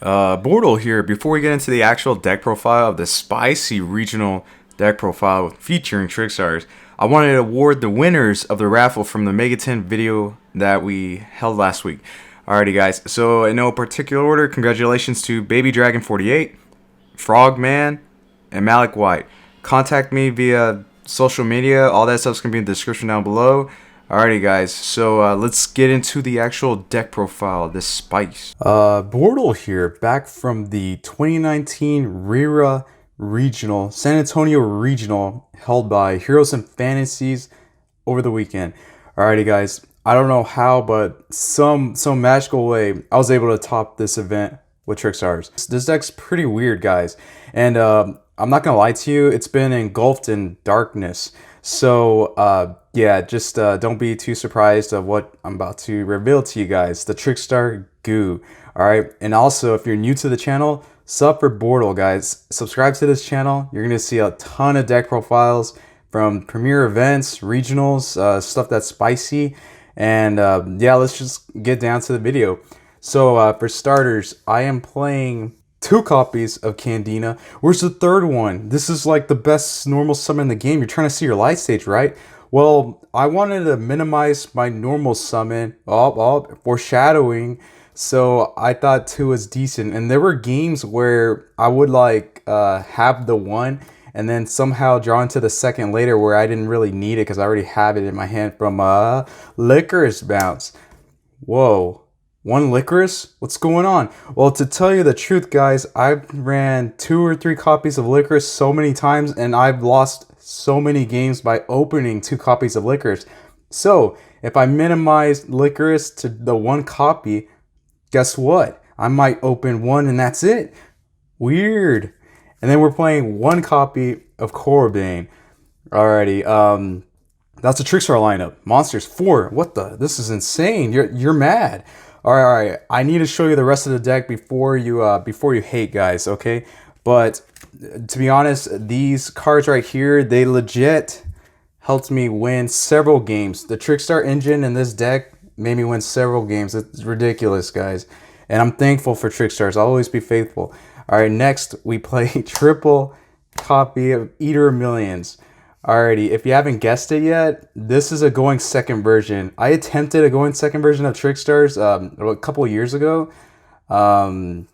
Bortle here. Before we get into the actual deck profile of the spicy regional deck profile featuring Trickstars, I wanted to award the winners of the raffle from the Mega 10 video that we held last week. Alrighty, guys. So in no particular order, congratulations to Baby Dragon 48, Frogman, and Malik White. Contact me via social media. All that stuff's gonna be in the description down below. Alrighty, guys, so let's get into the actual deck profile, this spice. Bortle here, back from the 2019 RIRA Regional, San Antonio Regional, held by Heroes and Fantasies over the weekend. Alrighty, guys, I don't know how, but some magical way, I was able to top this event with Trickstars. This deck's pretty weird, guys, and I'm not gonna lie to you, it's been engulfed in darkness. So yeah, just don't be too surprised of what I'm about to reveal to you guys. The Trickstar goo. Alright, and also if you're new to the channel, sub for Bortle, guys. Subscribe to this channel. You're gonna see a ton of deck profiles from premier events, regionals, stuff that's spicy. And yeah, let's just get down to the video. So for starters, I am playing 2 copies of Candina. Where's the third one? This is like the best normal summon in the game. You're trying to see your light stage, right? Well, I wanted to minimize my normal summon. Foreshadowing. So I thought 2 was decent. And there were games where I would like have the 1 and then somehow draw into the second later where I didn't really need it because I already have it in my hand from Licorice Bounce. Whoa. 1 Licorice? What's going on? Well, to tell you the truth, guys, I've ran 2 or 3 copies of Licorice so many times, and I've lost so many games by opening 2 copies of Licorice. So, if I minimize Licorice to the 1 copy, guess what? I might open 1 and that's it. Weird. And then we're playing 1 copy of Corobane. Alrighty, that's a Trickstar lineup. Monsters 4. What the? This is insane. You're mad. All right. I need to show you the rest of the deck before you hate, guys. Okay, but to be honest, these cards right here, they legit helped me win several games. The Trickstar engine in this deck made me win several games. It's ridiculous, guys, and I'm thankful for Trickstars. I'll always be faithful. All right, next we play triple copy of Eater of Millions. Alrighty, if you haven't guessed it yet, this is a going second version. I attempted a going second version of Trickstars a couple of years ago, and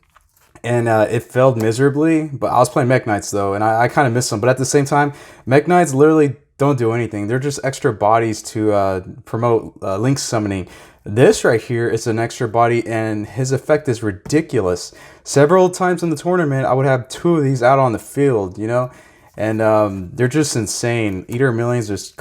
it failed miserably. But I was playing Mech Knights though, and I kind of missed them. But at the same time, Mech Knights literally don't do anything. They're just extra bodies to promote link summoning. This right here is an extra body, and his effect is ridiculous. Several times in the tournament, I would have 2 of these out on the field, you know? And they're just insane. Eater of Millions is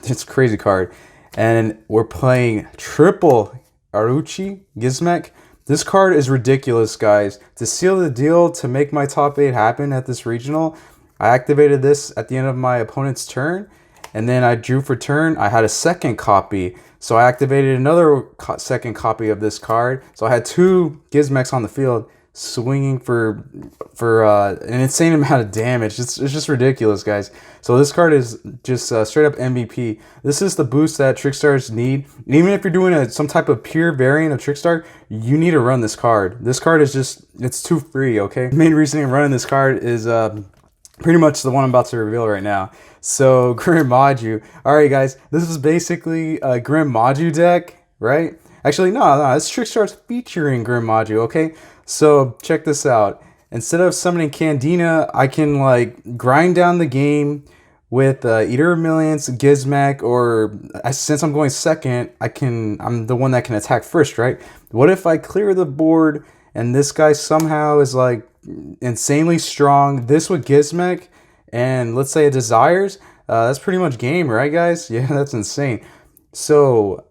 it's a crazy card. And we're playing triple Aruchi Gizmek. This card is ridiculous, guys. To seal the deal, to make my top 8 happen at this regional, I activated this at the end of my opponent's turn. And then I drew for turn. I had a second copy. So I activated another second copy of this card. So I had 2 Gizmeks on the field, swinging for an insane amount of damage. It's just ridiculous, guys. So this card is just straight up MVP. This is the boost that Trickstars need. Even if you're doing some type of pure variant of Trickstar, you need to run this card. This card is just, it's too free, okay? The main reason I'm running this card is pretty much the one I'm about to reveal right now. So Gren Maju. Alright, guys, this is basically a Gren Maju deck, right? Actually, no, it's Trickstars featuring Gren Maju, okay? So check this out. Instead of summoning Candina, I can like grind down the game with Eater of Millions, Gizmek, or since I'm going second, I'm the one that can attack first, right? What if I clear the board and this guy somehow is like insanely strong? This with Gizmek and let's say it desires, that's pretty much game, right, guys? Yeah, that's insane. So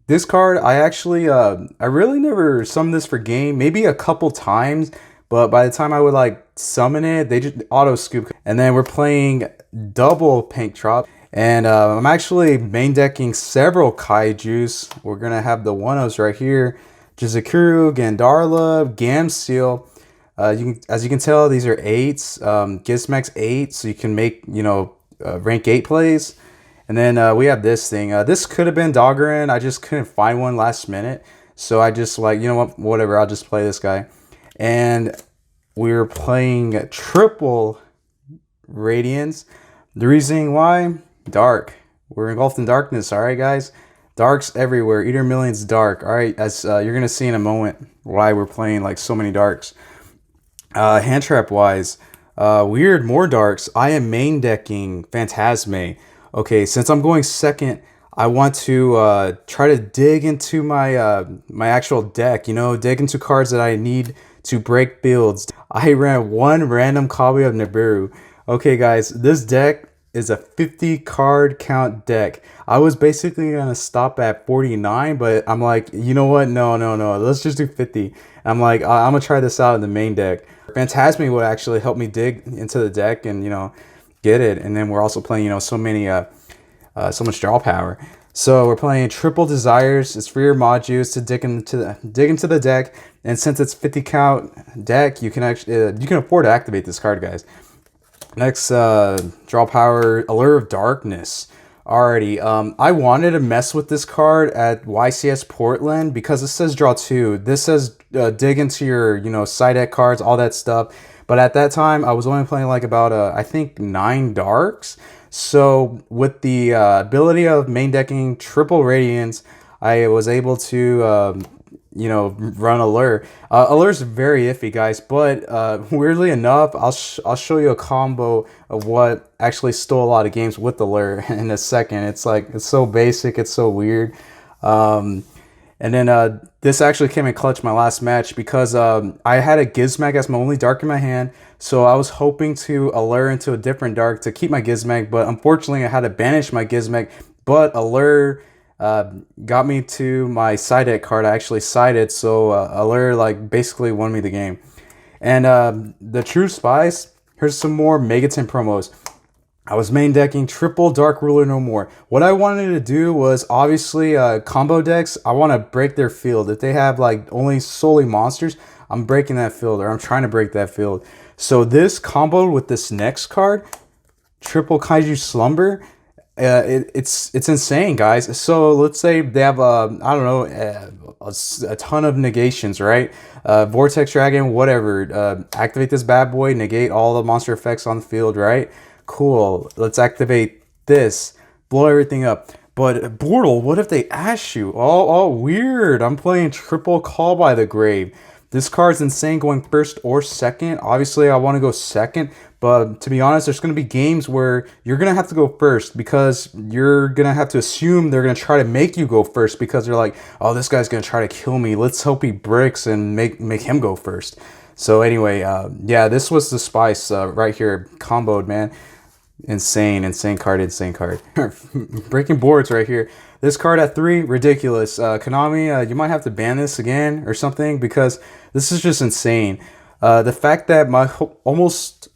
this card, I actually, I really never summoned this for game, maybe a couple times, but by the time I would like summon it, they just auto scoop. And then we're playing double Pink Trop, and I'm actually main decking several Kaijus. We're gonna have the 1-0s right here, Jizakuru, Gandarla, Gamseel. As you can tell, these are 8s, Gizmek's 8, so you can make, you know, rank 8 plays. And then we have this thing. This could have been Doggerin. I just couldn't find one last minute. So I just like, you know what, whatever, I'll just play this guy. and we're playing triple Radiance. The reasoning why? Dark. We're engulfed in darkness, alright guys? Darks everywhere. Eater Millions dark. Alright, as you're gonna see in a moment why we're playing like so many darks. Hand trap wise, weird, more darks. I am main decking Phantasme. Okay, since I'm going second, I want to try to dig into my actual deck. You know, dig into cards that I need to break builds. I ran one random copy of Nibiru. Okay, guys, this deck is a 50 card count deck. I was basically gonna stop at 49, but I'm like, you know what? No, no, no. Let's just do 50. I'm like, I'm gonna try this out in the main deck. Phantasme would actually help me dig into the deck and get it. And then we're also playing so many so much draw power. So we're playing Triple Desires. It's RIRA Maju to dig into the deck. And since it's 50 count deck, you can actually you can afford to activate this card, guys. Next, draw power, Allure of Darkness. Alrighty, I wanted to mess with this card at YCS Portland because it says draw 2. This says dig into your, side deck cards, all that stuff. But at that time, I was only playing like about, I think, 9 darks. So with the ability of main decking triple Radiance, I was able to run Allure. Allure's very iffy, guys, but weirdly enough, I'll show you a combo of what actually stole a lot of games with Allure in a second. It's like, it's so basic, it's so weird. And then this actually came in clutch my last match because I had a Gizmag as my only dark in my hand, so I was hoping to Allure into a different dark to keep my Gizmag, but unfortunately I had to banish my Gizmag, but Allure got me to my side deck card. I actually sided, so Allure like basically won me the game. And the True Spice, here's some more Megaton promos. I was main decking triple Dark Ruler No More. What I wanted to do was obviously combo decks. I want to break their field. If they have like only solely monsters, I'm breaking that field, or I'm trying to break that field. So this combo with this next card, triple Kaiju Slumber, it's insane, guys. So let's say they have I don't know, a ton of negations, right? Vortex Dragon, whatever. Activate this bad boy, negate all the monster effects on the field, right? Cool. Let's activate this, blow everything up. But Bortle, what if they ash you? Oh, weird. I'm playing triple Call by the Grave. This card's insane going first or second. Obviously, I want to go second, but to be honest, there's going to be games where you're going to have to go first because you're going to have to assume they're going to try to make you go first because they're like, oh, this guy's going to try to kill me. Let's hope he bricks and make him go first. So anyway, yeah, this was the Spice right here, comboed, man. Insane card. Breaking boards right here. This card at 3, ridiculous. Konami, you might have to ban this again or something because this is just insane. The fact that most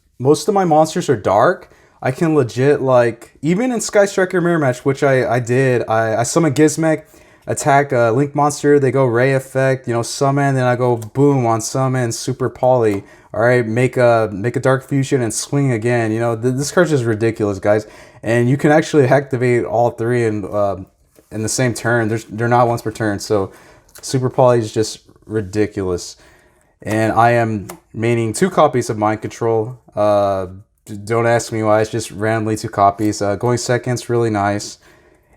of my monsters are dark, I can legit, like, even in Sky Striker Mirror Match, which I did, I summon Gizmek, attack a Link monster, they go Ray Effect, summon, then I go boom on summon, Super Poly. Alright, make a Dark Fusion and swing again. This card's just ridiculous, guys. And you can actually activate all 3 in the same turn. They're not once per turn, so Super Poly is just ridiculous. And I am maining 2 copies of Mind Control. Don't ask me why, it's just randomly 2 copies. Going second's really nice.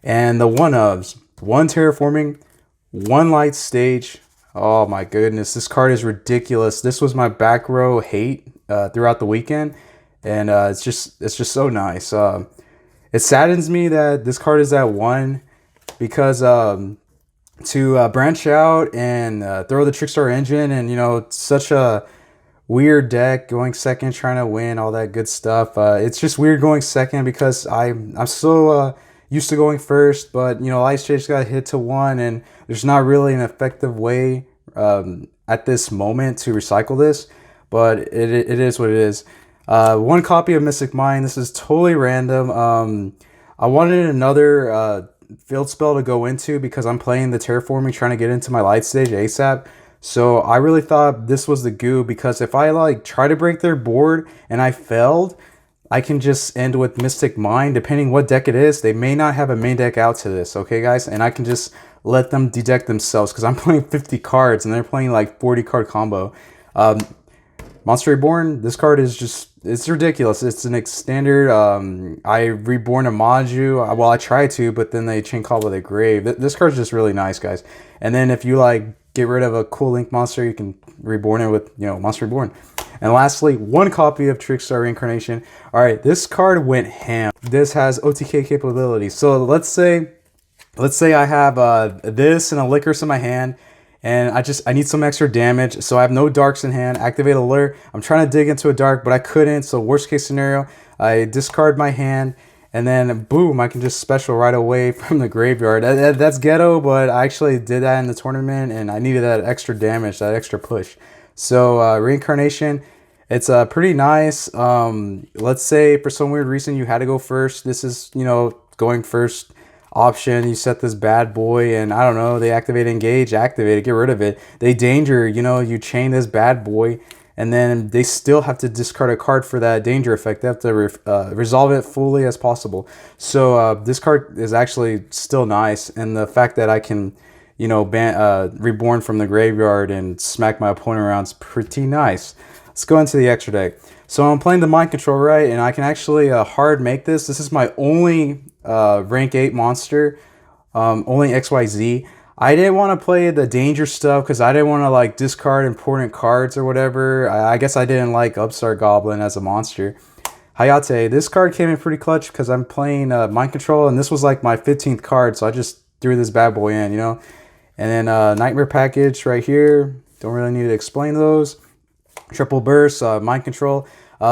And the one-ofs. 1 Terraforming, 1 Light Stage. Oh my goodness, this card is ridiculous. This was my back row hate throughout the weekend, and it's just so nice. It saddens me that this card is at 1 because to branch out and throw the Trickstar engine and such a weird deck going second, trying to win all that good stuff. It's just weird going second because I'm so used to going first, but Light Stage got hit to 1, and there's not really an effective way at this moment to recycle this, but it is what it is. 1 copy of Mystic Mind. This is totally random. I wanted another field spell to go into because I'm playing the Terraforming, trying to get into my Light Stage ASAP. So I really thought this was the goo because if I try to break their board and I failed, I can just end with Mystic Mind. Depending what deck it is, they may not have a main deck out to this, okay guys? And I can just let them dedeck themselves because I'm playing 50 cards and they're playing like 40 card combo. Monster Reborn, this card is just, it's ridiculous. It's an standard. I reborn a Maju. Well, I tried to, but then they chain call with a grave. This card's just really nice, guys. And then if you like get rid of a cool Link monster, you can reborn it with, you know, Monster Reborn. And lastly, one copy of Trickstar Reincarnation. All right, this card went ham. This has OTK capabilities. So let's say I have this and a Licorice in my hand, and I need some extra damage, so I have no darks in hand. Activate alert. I'm trying to dig into a dark, but I couldn't. So worst case scenario, I discard my hand, and then boom, I can just special right away from the graveyard. That's ghetto, but I actually did that in the tournament, and I needed that extra damage, that extra push. So Reincarnation, it's pretty nice. Let's say for some weird reason you had to go first. This is, you know, going first option. You set this bad boy, and I don't know, they activate engage, activate it, get rid of it. They danger, you know, you chain this bad boy, and then they still have to discard a card for that danger effect. They have to resolve it fully as possible. So this card is actually still nice, and the fact that I can, you know, reborn from the graveyard and smack my opponent around is pretty nice. Let's go into the extra deck. So I'm playing the Mind Control, right, and I can actually hard make this. This is my only rank 8 monster, only XYZ. I didn't want to play the danger stuff because I didn't want to like discard important cards or whatever. I guess I didn't like Upstart Goblin as a monster. Hayate, this card came in pretty clutch because I'm playing Mind Control, and this was like my 15th card, so I just threw this bad boy in, you know. And then Nightmare Package right here. Don't really need to explain those. Triple Burst, Mind Control.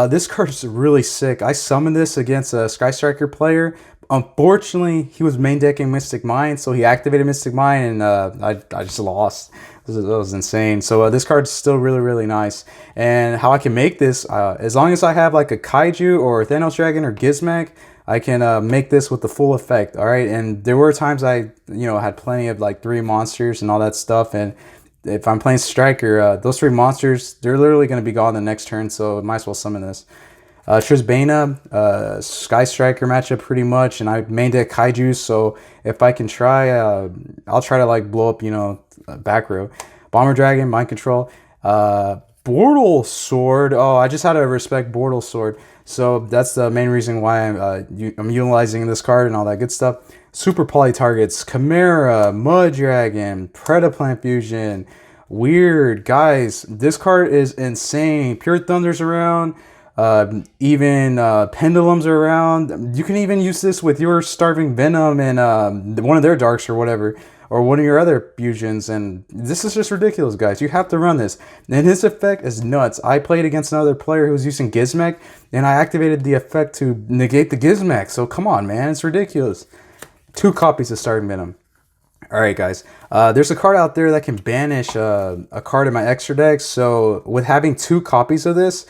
This card is really sick. I summoned this against a Sky Striker player. Unfortunately, he was main decking Mystic Mind, so he activated Mystic Mind, and I just lost. That was insane. So this card's still really, really nice. And how I can make this, as long as I have like a Kaiju or Thanos Dragon or Gizmek, I can make this with the full effect, all right? And there were times I, you know, had plenty of like 3 monsters and all that stuff, and if I'm playing Striker, those 3 monsters, they're literally going to be gone the next turn, so I might as well summon this. Trisbana, Sky Striker matchup pretty much, and I main deck Kaiju, so if I can try, I'll try to like blow up, you know, back row. Bomber Dragon, Mind Control. Bortle Sword. Oh, I just had to respect Bortle Sword, so that's the main reason why I'm utilizing this card and all that good stuff. Super Poly Targets, Chimera, Mud Dragon, Predaplant Fusion. Weird, guys. This card is insane. Pure Thunder's around. Even Pendulums are around. You can even use this with your Starving Venom and one of their Darks or whatever, or one of your other fusions, and this is just ridiculous, guys. You have to run this, and his effect is nuts. I played against another player who was using Gizmek, and I activated the effect to negate the Gizmek, so come on, man, it's ridiculous. 2 copies of Starving Venom. Alright, guys, there's a card out there that can banish a card in my extra deck, so with having 2 copies of this,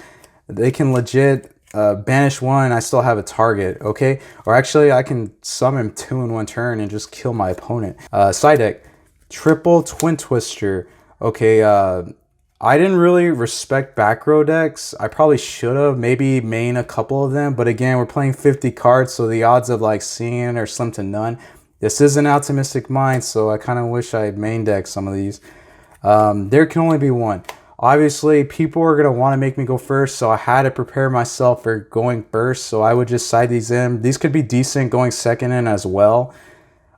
they can legit banish one, I still have a target, okay? Or actually, I can summon 2 in one turn and just kill my opponent. Side deck, Triple Twin Twister. Okay, I didn't really respect back row decks. I probably should have, maybe main a couple of them, but again, we're playing 50 cards, so the odds of like seeing are slim to none. This is an Optimistic Mind, so I kind of wish I main decked some of these. There can only be one. Obviously, people are going to want to make me go first, so I had to prepare myself for going first, so I would just side these in. These could be decent going second in as well.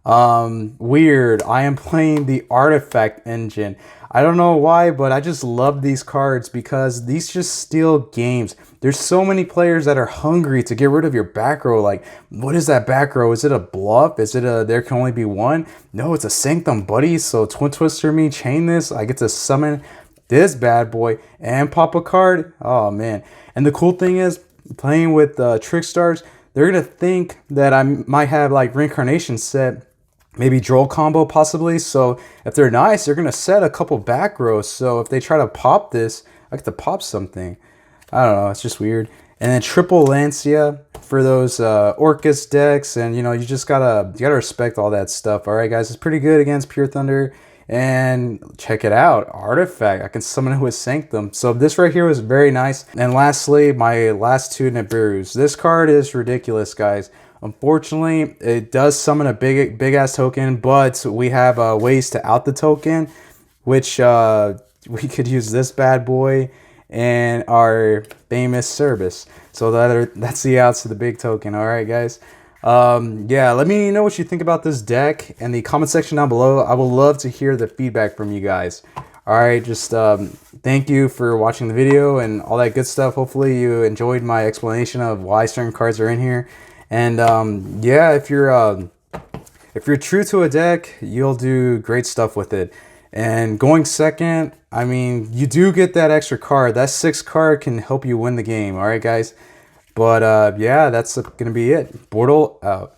Weird. I am playing the Artifact Engine. I don't know why, but I just love these cards because these just steal games. There's so many players that are hungry to get rid of your back row. Like, what is that back row? Is it a bluff? Is it a there can only be one? No, it's a Sanctum, buddy. So Twin Twister me, chain this. I get to summon this bad boy and pop a card. Oh, man. And the cool thing is, playing with Trickstars, they're going to think that I might have like Reincarnation set, maybe Droll combo possibly. So if they're nice, they're going to set a couple back rows. So if they try to pop this, I get to pop something. I don't know. It's just weird. And then Triple Lancia for those Orcus decks. And, you know, you gotta respect all that stuff. All right, guys. It's pretty good against Pure Thunder. And check it out, Artifact. I can summon it with Sanctum. So this right here was very nice. And lastly, my last 2 Nibiru's. This card is ridiculous, guys. Unfortunately, it does summon a big ass token, but we have ways to out the token, which we could use this bad boy and our famous service. So that's the outs to the big token. All right, guys. Yeah, let me know what you think about this deck in the comment section down below. I would love to hear the feedback from you guys. All right, just thank you for watching the video and all that good stuff. Hopefully you enjoyed my explanation of why certain cards are in here. And yeah, if you're true to a deck, you'll do great stuff with it. And going second, I mean, you do get that extra card. That 6th card can help you win the game. All right, guys. But yeah, that's going to be it. Bortle out.